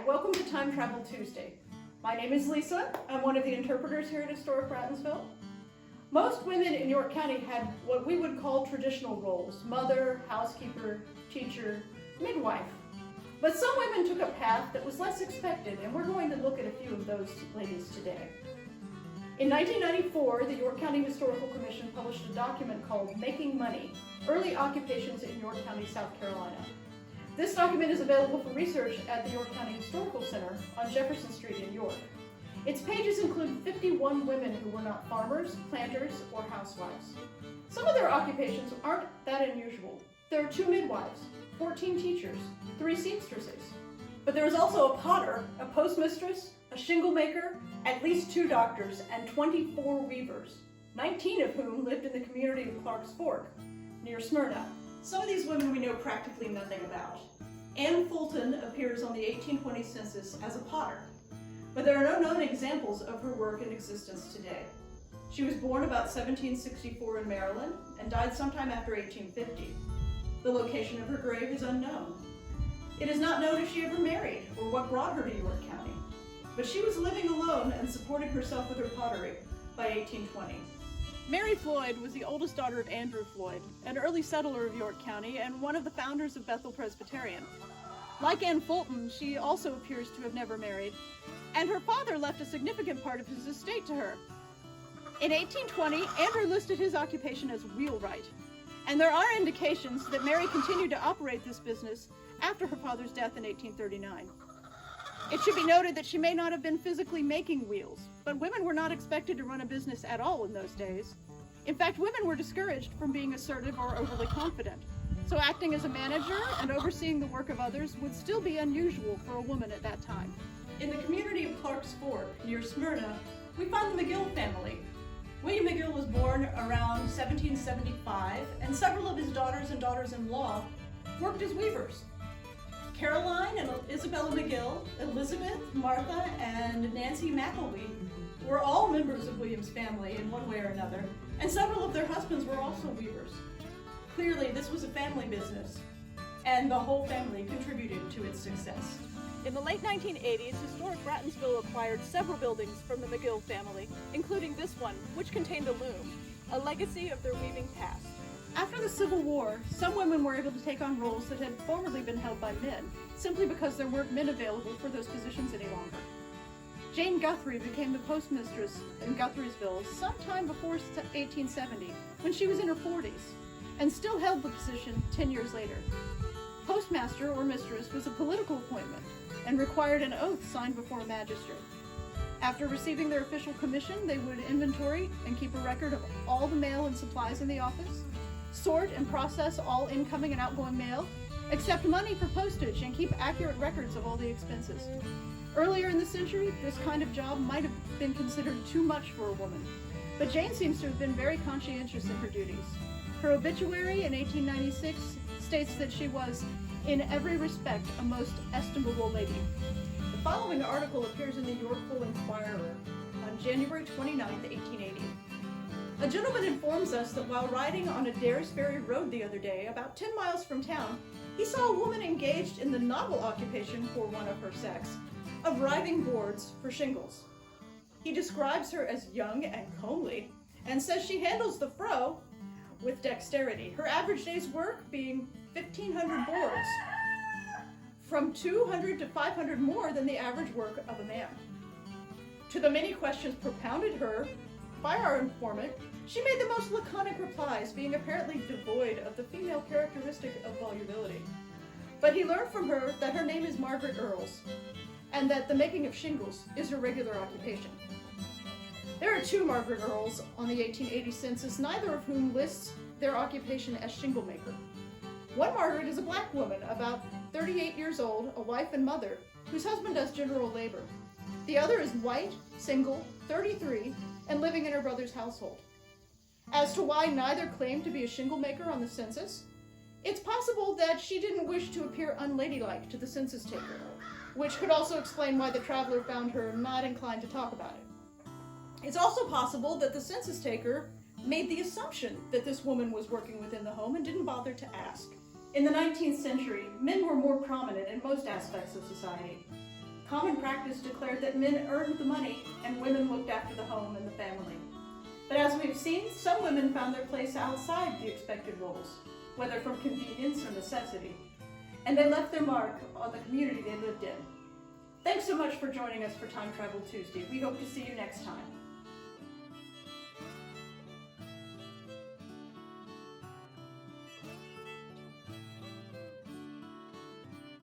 welcome to Time Travel Tuesday. My name is Lisa. I'm one of the interpreters here at Historic Rattonsville. Most women in York County had what we would call traditional roles: mother, housekeeper, teacher, midwife. But some women took a path that was less expected, and we're going to look at a few of those ladies today. In 1994, the York County Historical Commission published a document called Making Money: Early Occupations in York County, South Carolina. This document is available for research at the York County Historical Center on Jefferson Street in York. Its pages include 51 women who were not farmers, planters, or housewives. Some of their occupations aren't that unusual. There are 2 midwives, 14 teachers, 3 seamstresses. But there is also a potter, a postmistress, a shingle maker, at least 2 doctors, and 24 weavers, 19 of whom lived in the community of Clark's Fork, near Smyrna. Some of these women we know practically nothing about. Anne Fulton appears on the 1820 census as a potter, but there are no known examples of her work in existence today. She was born about 1764 in Maryland and died sometime after 1850. The location of her grave is unknown. It is not known if she ever married or what brought her to York County, but she was living alone and supported herself with her pottery by 1820. Mary Floyd was the oldest daughter of Andrew Floyd, an early settler of York County and one of the founders of Bethel Presbyterian. Like Anne Fulton, she also appears to have never married, and her father left a significant part of his estate to her. In 1820, Andrew listed his occupation as wheelwright, and there are indications that Mary continued to operate this business after her father's death in 1839. It should be noted that she may not have been physically making wheels, but women were not expected to run a business at all in those days. In fact, women were discouraged from being assertive or overly confident, so acting as a manager and overseeing the work of others would still be unusual for a woman at that time. In the community of Clark's Fork, near Smyrna, we find the Mcgill family. William Mcgill was born around 1775, and several of his daughters and daughters-in-law worked as weavers. Caroline and Isabella Mcgill, Elizabeth, Martha, and Nancy McElwee were all members of William's family in one way or another, and several of their husbands were also weavers. Clearly, this was a family business, and the whole family contributed to its success. In the late 1980s, Historic Rattonsville acquired several buildings from the Mcgill family, including this one, which contained a loom, a legacy of their weaving past. After the Civil War, some women were able to take on roles that had formerly been held by men, simply because there weren't men available for those positions any longer. Jane Guthrie became the postmistress in Guthriesville sometime before 1870, when she was in her 40s, and still held the position 10 years later. Postmaster or mistress was a political appointment and required an oath signed before a magistrate. After receiving their official commission, they would inventory and keep a record of all the mail and supplies in the office, sort and process all incoming and outgoing mail, accept money for postage, and keep accurate records of all the expenses. Earlier in the century, this kind of job might have been considered too much for a woman, but Jane seems to have been very conscientious in her duties. Her obituary in 1896 states that she was, in every respect, a most estimable lady. The following article appears in the Yorkville Inquirer on January 29, 1880. A gentleman informs us that while riding on a Daresbury road the other day, about 10 miles from town, he saw a woman engaged in the novel occupation for one of her sex of riving boards for shingles. He describes her as young and comely and says she handles the froe with dexterity, her average day's work being 1,500 boards, from 200 to 500 more than the average work of a man. To the many questions propounded her by our informant, she made the most laconic replies, being apparently devoid of the female characteristic of volubility. But he learned from her that her name is Margaret Earls, and that the making of shingles is her regular occupation. There are 2 Margaret Earls on the 1880 census, neither of whom lists their occupation as shingle maker. One Margaret is a black woman, about 38 years old, a wife and mother, whose husband does general labor. The other is white, single, 33, and living in her brother's household. As to why neither claimed to be a shingle maker on the census, it's possible that she didn't wish to appear unladylike to the census taker, which could also explain why the traveler found her not inclined to talk about it. It's also possible that the census taker made the assumption that this woman was working within the home and didn't bother to ask. In the 19th century, men were more prominent in most aspects of society. Common practice declared that men earned the money and women looked after the home and the family. But as we've seen, some women found their place outside the expected roles, whether from convenience or necessity, and they left their mark on the community they lived in. Thanks so much for joining us for Time Travel Tuesday. We hope to see you next time.